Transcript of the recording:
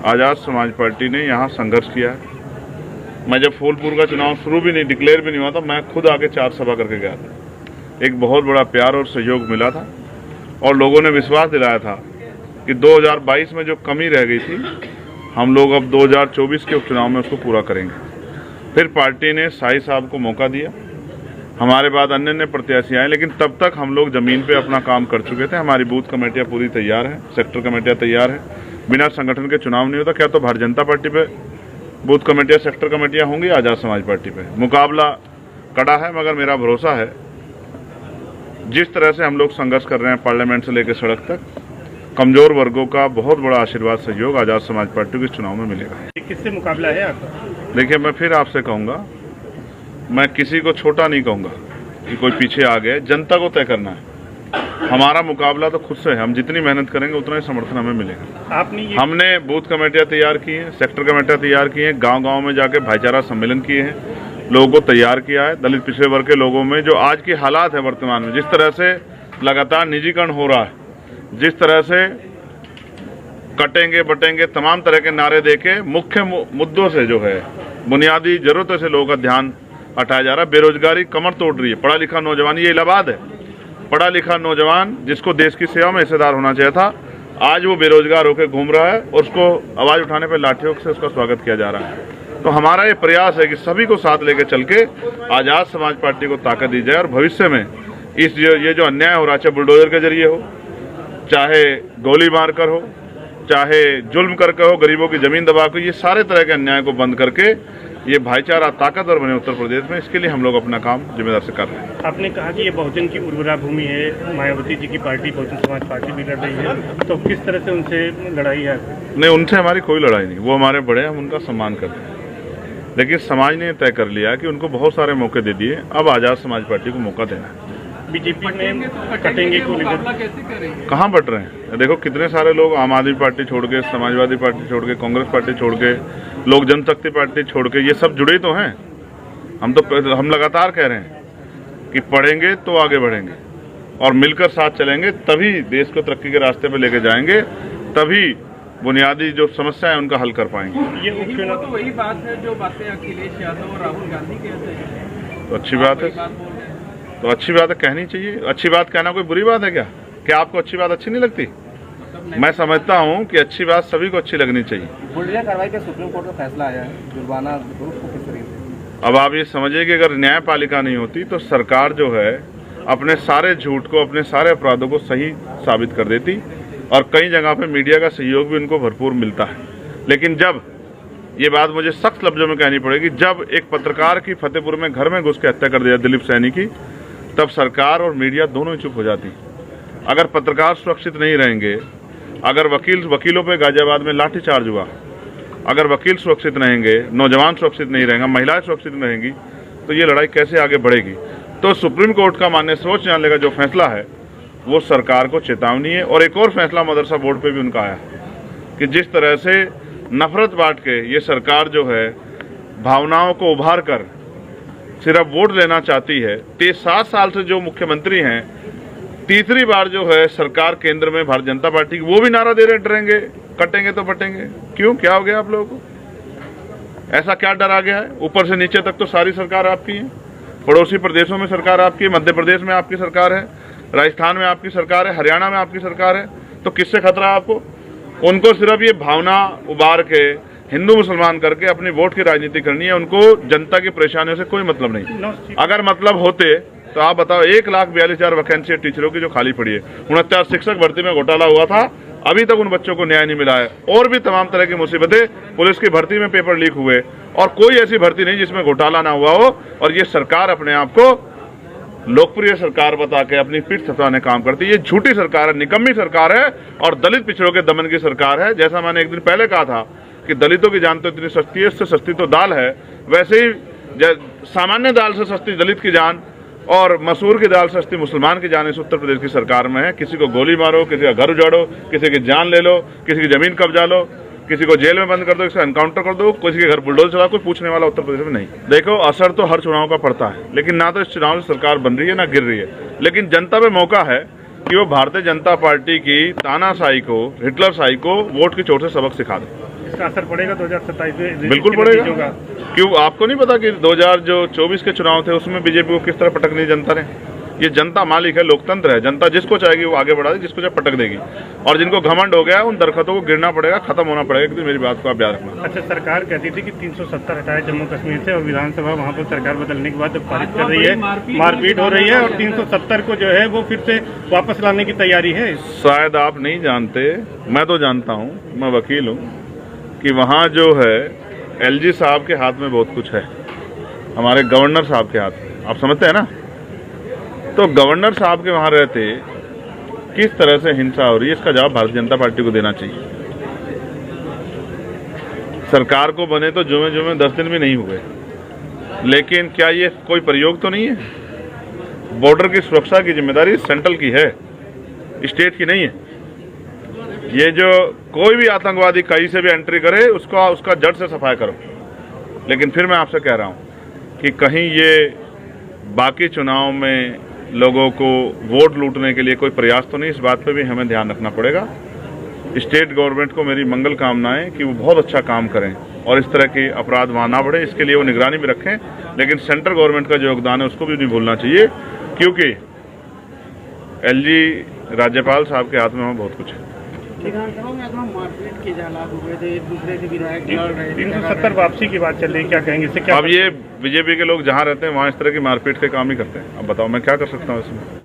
आज़ाद समाज पार्टी ने यहाँ संघर्ष किया है। मैं जब फूलपुर का चुनाव शुरू भी नहीं, डिक्लेयर भी नहीं हुआ था, मैं खुद आके 4 सभा करके गया था। एक बहुत बड़ा प्यार और सहयोग मिला था और लोगों ने विश्वास दिलाया था कि 2022 में जो कमी रह गई थी, हम लोग अब 2024 के उपचुनाव में उसको पूरा करेंगे। फिर पार्टी ने शाही साहब को मौका दिया, हमारे बाद अन्य प्रत्याशी आए, लेकिन तब तक हम लोग जमीन पे अपना काम कर चुके थे। हमारी बूथ कमेटियां पूरी तैयार हैं, सेक्टर कमेटियां तैयार हैं। बिना संगठन के चुनाव नहीं होता। क्या तो भारतीय जनता पार्टी पे बूथ कमेटियां, सेक्टर कमेटियां होंगी, आज़ाद समाज पार्टी पे मुकाबला कड़ा है, मगर मेरा भरोसा है जिस तरह से हम लोग संघर्ष कर रहे हैं पार्लियामेंट से लेकर सड़क तक, कमजोर वर्गों का बहुत बड़ा आशीर्वाद सहयोग आज़ाद समाज पार्टी को इस चुनाव में मिलेगा। किससे मुकाबला है आपका? देखिए, मैं फिर आपसे कहूँगा, मैं किसी को छोटा नहीं कहूँगा कि कोई पीछे आ गए। जनता को तय करना है। हमारा मुकाबला तो खुद से है। हम जितनी मेहनत करेंगे उतना ही समर्थन हमें मिलेगा। हमने बूथ कमेटियां तैयार की हैं, सेक्टर कमेटियां तैयार की हैं, गांव-गांव में जाके भाईचारा सम्मेलन किए हैं, लोगों को तैयार किया है। दलित पिछड़े वर्ग के लोगों में जो आज की हालात है वर्तमान में, जिस तरह से लगातार निजीकरण हो रहा है, जिस तरह से कटेंगे बटेंगे तमाम तरह के नारे देके मुख्य मुद्दों से जो है बुनियादी जरूरतों से लोगों का ध्यान हटाया जा रहा है। बेरोजगारी कमर तोड़ रही है। पढ़ा लिखा नौजवान, ये इलाहाबाद है, पढ़ा लिखा नौजवान जिसको देश की सेवा में हिस्सेदार होना चाहिए था, आज वो बेरोजगार होकर घूम रहा है और उसको आवाज उठाने पर लाठियों से उसका स्वागत किया जा रहा है। तो हमारा ये प्रयास है कि सभी को साथ लेकर चल के आज़ाद समाज पार्टी को ताकत दी जाए और भविष्य में इस ये जो अन्याय हो रहा है, चाहे बुलडोजर के जरिए हो, चाहे गोली मारकर हो, चाहे जुल्म करके हो, गरीबों की जमीन दबा के, ये सारे तरह के अन्याय को बंद करके ये भाईचारा ताकतवर बने उत्तर प्रदेश में, इसके लिए हम लोग अपना काम जिम्मेदार से कर रहे हैं। आपने कहा कि ये बहुजन की उर्वरा भूमि है, मायावती जी की पार्टी बहुजन समाज पार्टी भी लड़ रही है, तो किस तरह से उनसे लड़ाई है? नहीं, उनसे हमारी कोई लड़ाई नहीं। वो हमारे बड़े हैं, हम उनका सम्मान करते हैं, लेकिन समाज ने तय कर लिया कि उनको बहुत सारे मौके दे दिए, अब आज़ाद समाज पार्टी को मौका देना है। बीजेपी में कटेंगे को कहाँ बट रहे हैं? देखो कितने सारे लोग आम आदमी पार्टी छोड़ के, समाजवादी पार्टी छोड़ के, कांग्रेस पार्टी छोड़ के, लोक जनशक्ति पार्टी छोड़ के, ये सब जुड़े तो हैं। हम लगातार कह रहे हैं कि पढ़ेंगे तो आगे बढ़ेंगे और मिलकर साथ चलेंगे, तभी देश को तरक्की के रास्ते पे लेके जाएंगे, तभी बुनियादी जो समस्या है उनका हल कर पाएंगे। ये उपचुनाव तो वही बात है जो बातें अखिलेश यादव और राहुल गांधी कहते हैं। तो अच्छी बात है, तो अच्छी बात है, कहनी चाहिए। अच्छी बात कहना कोई बुरी बात है क्या? क्या आपको अच्छी बात अच्छी नहीं लगती? मैं समझता हूं कि अच्छी बात सभी को अच्छी लगनी चाहिए। बुलडोजर कार्रवाई का सुप्रीम कोर्ट का फैसला आया है, जुर्माना को किस तरीके से? अब आप ये समझिए कि अगर न्यायपालिका नहीं होती तो सरकार जो है अपने सारे झूठ को, अपने सारे अपराधों को सही साबित कर देती और कई जगह पे मीडिया का सहयोग भी उनको भरपूर मिलता है। लेकिन जब ये बात मुझे सख्त लफ्जों में कहनी पड़ेगी, जब एक पत्रकार की फतेहपुर में घर में घुस के हत्या कर दिया दिलीप सैनी की, तब सरकार और मीडिया दोनों ही चुप हो जाती। अगर पत्रकार सुरक्षित नहीं रहेंगे, अगर वकीलों पे गाजियाबाद में लाठीचार्ज हुआ, अगर वकील सुरक्षित रहेंगे, नौजवान सुरक्षित नहीं रहेंगे, महिलाएं सुरक्षित नहीं रहेंगी, तो ये लड़ाई कैसे आगे बढ़ेगी? तो सुप्रीम कोर्ट का माननीय सर्वोच्च न्यायालय का जो फैसला है वो सरकार को चेतावनी है। और एक और फैसला मदरसा बोर्ड पे भी उनका आया कि जिस तरह से नफरत बांट के ये सरकार जो है भावनाओं को उभार कर सिर्फ वोट लेना चाहती है। 7 साल से जो मुख्यमंत्री हैं, तीसरी बार जो है सरकार केंद्र में भारतीय जनता पार्टी की, वो भी नारा दे रहे डरेंगे, कटेंगे तो बटेंगे। क्यों, क्या हो गया आप लोगों को? ऐसा क्या डर आ गया है? ऊपर से नीचे तक तो सारी सरकार आपकी है, पड़ोसी प्रदेशों में सरकार आपकी है, मध्य प्रदेश में आपकी सरकार है, राजस्थान में आपकी सरकार है, हरियाणा में आपकी सरकार है, तो किससे खतरा है आपको? उनको सिर्फ ये भावना उबार के हिंदू मुसलमान करके अपनी वोट की राजनीति करनी है। उनको जनता की परेशानियों से कोई मतलब नहीं। अगर मतलब होते तो आप बताओ, 1,42,000 वैकेंसी है टीचरों की जो खाली पड़ी है, 69 शिक्षक भर्ती में घोटाला हुआ था, अभी तक उन बच्चों को न्याय नहीं मिला है, और भी तमाम तरह की मुसीबतें, पुलिस की भर्ती में पेपर लीक हुए, और कोई ऐसी भर्ती नहीं जिसमें घोटाला ना हुआ हो। और ये सरकार अपने आप को लोकप्रिय सरकार बता के अपनी पीठ थपथपाने काम करती है। ये झूठी सरकार है, निकम्मी सरकार है और दलित पिछड़ों के दमन की सरकार है। जैसा मैंने एक दिन पहले कहा था कि दलितों की जान तो इतनी सस्ती है, इससे सस्ती तो दाल है, वैसे ही सामान्य दाल से सस्ती दलित की जान और मसूर की दाल सस्ती मुसलमान की जान इस उत्तर प्रदेश की सरकार में है। किसी को गोली मारो, किसी का घर उजाड़ो, किसी की जान ले लो, किसी की जमीन कब्जा लो, किसी को जेल में बंद कर दो, किसी का एनकाउंटर कर दो, किसी के घर बुलडोजर चला, कोई पूछने वाला उत्तर प्रदेश में नहीं। देखो, असर तो हर चुनाव का पड़ता है, लेकिन ना तो इस चुनाव से सरकार बन रही है ना गिर रही है, लेकिन जनता पे मौका है कि वो भारतीय जनता पार्टी की तानाशाही को, हिटलरशाही को वोट की चोट से सबक सिखा दे। इसका असर पड़ेगा 2027 में? बिल्कुल पड़ेगा। क्यों आपको नहीं पता कि 2024 के चुनाव थे उसमें बीजेपी को किस तरह पटकनी जनता ने? ये जनता मालिक है, लोकतंत्र है। जनता जिसको चाहेगी वो आगे बढ़ा देगी, जिसको चाहे पटक देगी। और जिनको घमंड हो गया है उन दरख्तों को गिरना पड़ेगा, खत्म होना पड़ेगा। कि मेरी बात को आप याद रखना। अच्छा, सरकार कहती थी कि 370 हटाए जम्मू कश्मीर से, और विधानसभा वहाँ पर सरकार बदलने के बाद पारित कर रही है, मारपीट हो रही है, और 370 को जो है वो फिर से वापस लाने की तैयारी है। शायद आप नहीं जानते, मैं तो जानता हूँ, मैं वकील हूँ, कि वहाँ जो है एलजी साहब के हाथ में बहुत कुछ है, हमारे गवर्नर साहब के हाथ में। आप समझते हैं ना? तो गवर्नर साहब के वहाँ रहते किस तरह से हिंसा हो रही है, इसका जवाब भारतीय जनता पार्टी को देना चाहिए। सरकार को बने तो जुमे जुमे 10 दिन भी नहीं हुए, लेकिन क्या ये कोई प्रयोग तो नहीं है? बॉर्डर की सुरक्षा की जिम्मेदारी सेंट्रल की है, स्टेट की नहीं है। ये जो कोई भी आतंकवादी कहीं से भी एंट्री करे उसका जड़ से सफाई करो। लेकिन फिर मैं आपसे कह रहा हूं कि कहीं ये बाकी चुनाव में लोगों को वोट लूटने के लिए कोई प्रयास तो नहीं, इस बात पे भी हमें ध्यान रखना पड़ेगा। स्टेट गवर्नमेंट को मेरी मंगल कामनाएं कि वो बहुत अच्छा काम करें और इस तरह के अपराध वहाँ ना बढ़े, इसके लिए वो निगरानी भी रखें। लेकिन सेंट्रल गवर्नमेंट का जो योगदान है उसको भी नहीं भूलना चाहिए, क्योंकि एलजी राज्यपाल साहब के हाथ में वहाँ बहुत कुछ है। विधानसभा में एकदम मारपीट के हालात हुए थे, एक दूसरे के विधायक लड़ रहे थे। 370 वापसी की बात चल रही है, क्या कहेंगे इससे? क्या अब ये बीजेपी के लोग जहाँ रहते हैं वहाँ इस तरह की मारपीट के काम ही करते हैं। अब बताओ मैं क्या कर सकता हूँ इसमें?